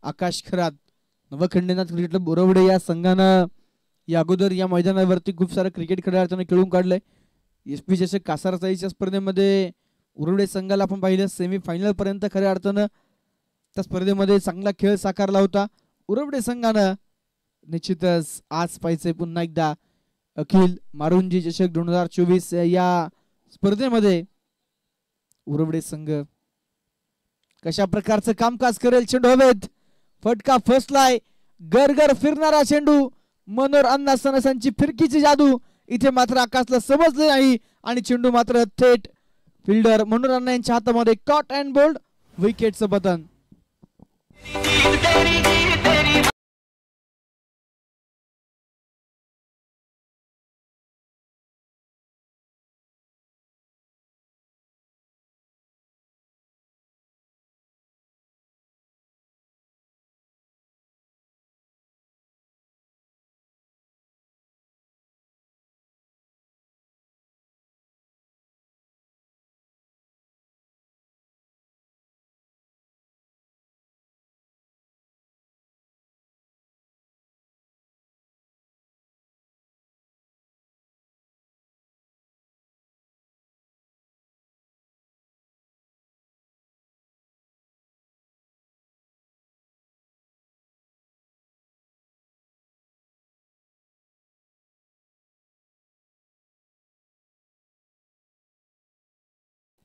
आकाश Kharat नवखंडेनाथ cricket club बोरवडे या संघानं या अगोदर या मैदानावरती खूप सारं क्रिकेट खेळाडूंनी खेळून काढलंय। एसपी चषक कासारसाईच्या स्पर्धेमध्ये उरुडे संघाला आपण पाहिलं सेमीफायनल पर्यंत खऱ्या अर्थानं त्या स्पर्धेमध्ये चांगला खेळ साकारला होता। उरुडे संघानं निश्चितच आज पाहिजे पुन्हा एकदा अखिल मारुंजी चषक 2024 या स्पर्धेमध्ये उरुडे संघ कशा प्रकारचं कामकाज करेल। चेंडू हवेत, फटका फसलाय, गरगर फिरणारा चेंडू, मनोहर अण्णा सनसांची फिरकीची जादू इथे मात्र आकाशला समजले नाही आणि चेंडू मात्र थेट फिल्डर मनोहर अण्णा यांच्या हातामध्ये कॉट अँड बोल्ड विकेटचं बटन।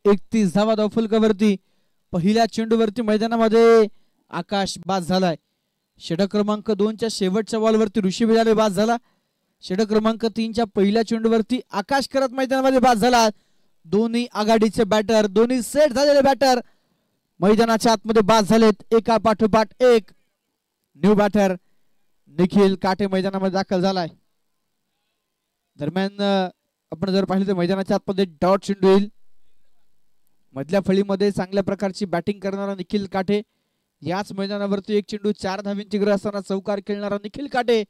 एकतीस धावा धावफलकावरती पहिल्या चेंडूवरती मैदानामध्ये आकाश बाद झालाय। षटक क्रमांक 2 च्या शेवटच्या बॉलवरती ऋषी बिलाले बाद झाला। षटक क्रमांक 3 च्या पहिल्या चेंडूवरती आकाश करत मैदानामध्ये बाद झाला। दोन्ही आघाडीचे बॅटर, दोन्ही सेट झालेले बॅटर मैदानाच्या आतमध्ये बाद झालेत एका पाठोपाठ एक। न्यू बॅटर निखिल काटे मैदानामध्ये दाखल झालाय। दरम्यान आपण जर पाहिलं तर मैदानाच्या आतमध्ये डॉट चेंडू येईल। मधल्या फळीमध्ये चांगल्या प्रकारची बॅटिंग करणारा निखिल काटे, याच मैदानावरती एक चेंडू 4 धावांची गरज असताना चौकार खेळणारा निखिल काटे।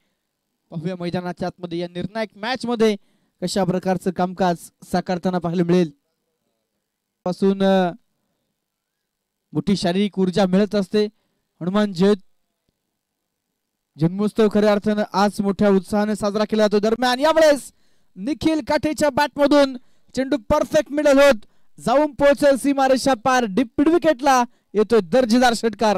पाहूया मैदानाच्या आतमध्ये या निर्णायक मॅच मध्ये कशा प्रकारचं कामकाज साकारताना पाहायला मिळेल। पासून मोठी शारीरिक ऊर्जा मिळत असते। हनुमान जन्मोत्सव खऱ्या अर्थानं आज मोठ्या उत्साहाने साजरा केला जातो। दरम्यान यावेळेस निखिल काटेच्या बॅट मधून चेंडू परफेक्ट मिडल होत जाऊन पोहोचेल सीमारेषा पार, डीप विकेटला येतोय दर्जेदार षटकार।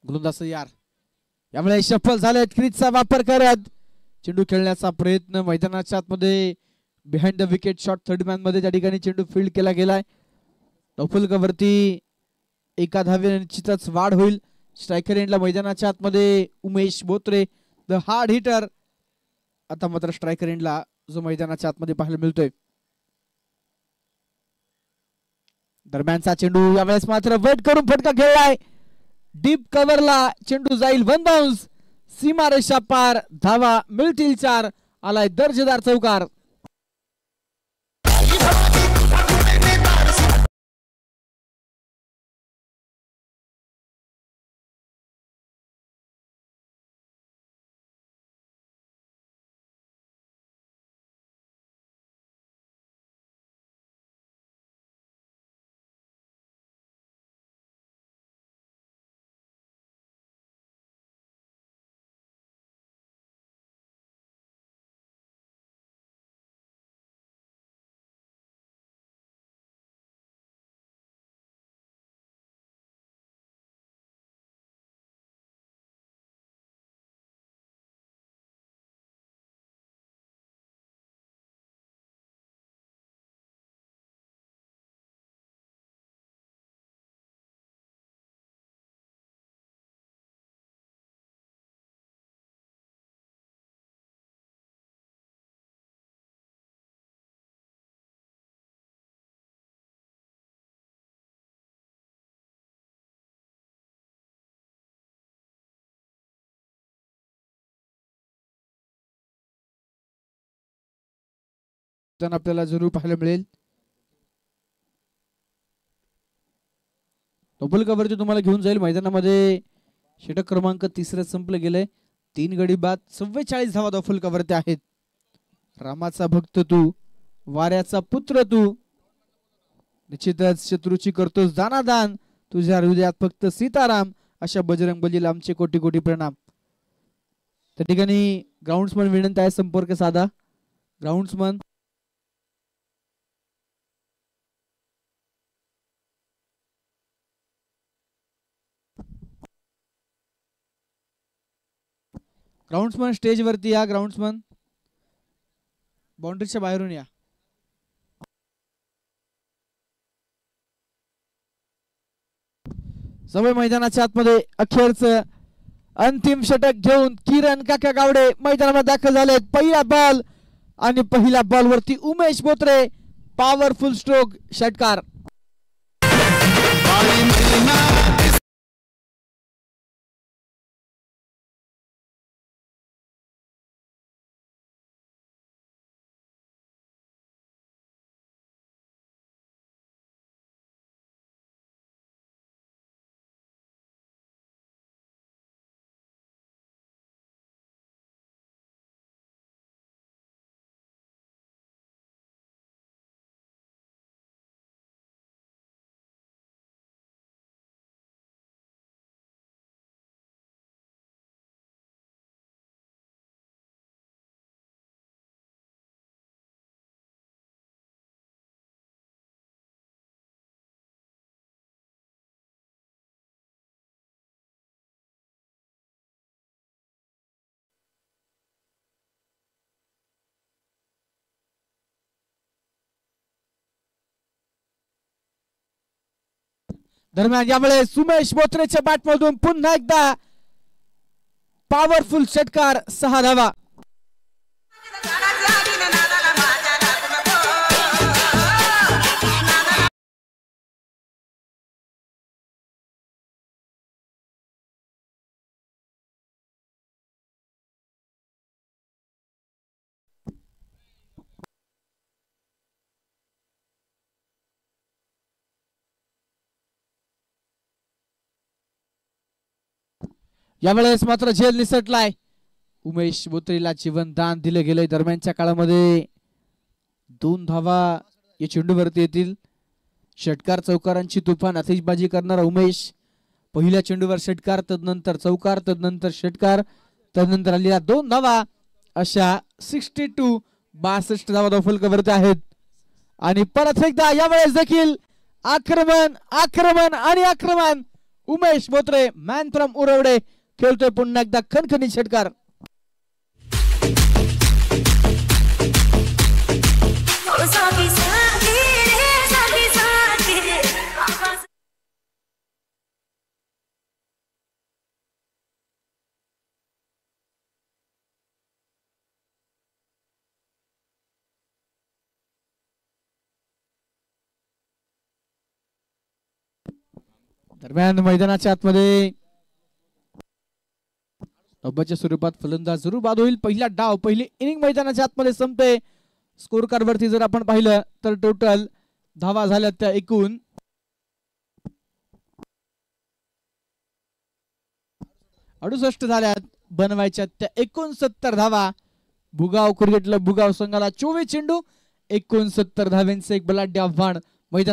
गोलंदाज यार यामुळे सफल झालेत। क्रीजचा वापर करत चेंडू खेळण्याचा प्रयत्न मैदानाच्या आतमध्ये behind the wicket shot third man मध्ये त्या ठिकाणी चेंडू फील्ड केला गेलाय। धावफलकावरती एका धावेने निश्चितच वाढ होईल। स्ट्रायकर एंडला मैदानाच्या आतमध्ये Umesh Botre the hard hitter, आता मात्र स्ट्रायकर एंडला जो मैदानाच्या आतमध्ये पाहायला मिळतोय। दरम्यानचा चेंडू यावेळेस मात्र वेट करून फटका खेळलाय, डीप कव्हरला चेंडू जाईल वन बाउन्स, सीमारेषा पार, धावा मिळतील 4, आलाय दर्जेदार चौकार। आपल्याला जरूर पाहायला मिळेल। डबल कव्हरचे तुम्हाला घेऊन जाईल मैदानामध्ये। षटक क्रमांक 3 संपलं गेलंय। 3 गडी बाद 44 धावा धावफलकावरती आहेत. रामाचा भक्त तू, वाऱ्याचा पुत्र तू, निश्चितच शत्रूची करतोस दानादान, तुझ्या हृदयात फक्त सीताराम. अशा बजरंग बलीला आमचे कोटी कोटी प्रणाम. त्या ठिकाणी ग्राउंड्समन विनंती आहे, संपर्क साधा. ग्राउंड्समन ग्राउंड्समन स्टेज वरती या. ग्राउंड्समन बाउंड्रीच्या बाहेरून या. सवय मैदानाच्या आतमध्ये अखेरचं अंतिम षटक घेऊन किरण काका गावडे मैदानामध्ये दाखल झालेत. पहिला बॉल आणि पहिल्या बॉल वरती उमेश बोत्रे पॉवरफुल स्ट्रोक षटकार. दरम्यान यामुळे सुमेश बोत्रेच्या बॅटमधून पुन्हा एकदा पॉवरफुल षटकार 6 धावा. यावेळेस मात्र झेल निसटलाय. उमेश बोत्रेला जीवनदान दिले गेले. दरम्यानच्या काळामध्ये 2 धावा या चेंडूवरती येतील. षटकार चौकारांची तुफान आतिषबाजी करणारा उमेश. पहिल्या चेंडूवर षटकार, तदनंतर चौकार, तदनंतर षटकार, तदनंतर आलेल्या 2 धावा. अशा 62 धावा धावफलकावरती आहेत. आणि परत एकदा यावेळेस देखील आक्रमण आक्रमण आणि आक्रमण. उमेश बोत्रे मॅन फ्रॉम उरवडे खेळतोय पुन्हा एकदा खणखणीत षटकार. दरम्यान मैदानाच्या आतमध्ये नव्वदच्या स्वरूपात फलंदाज जरूर बाद होईल. पहिला डाव, पहिली इनिंग मैदानाच्या आतमध्ये संपते. स्कोर कार्ड वरती जर आपण पाहिलं तर टोटल धावा झाल्या त्या एकूण 68 झाल्यात. बनवायच्या त्या 69 धावा. भुगाव क्रिकेट क्लब भुगाव संघाला 24 चेंडू 69 धाव्यांचे एक बलाढ्य आव्हान.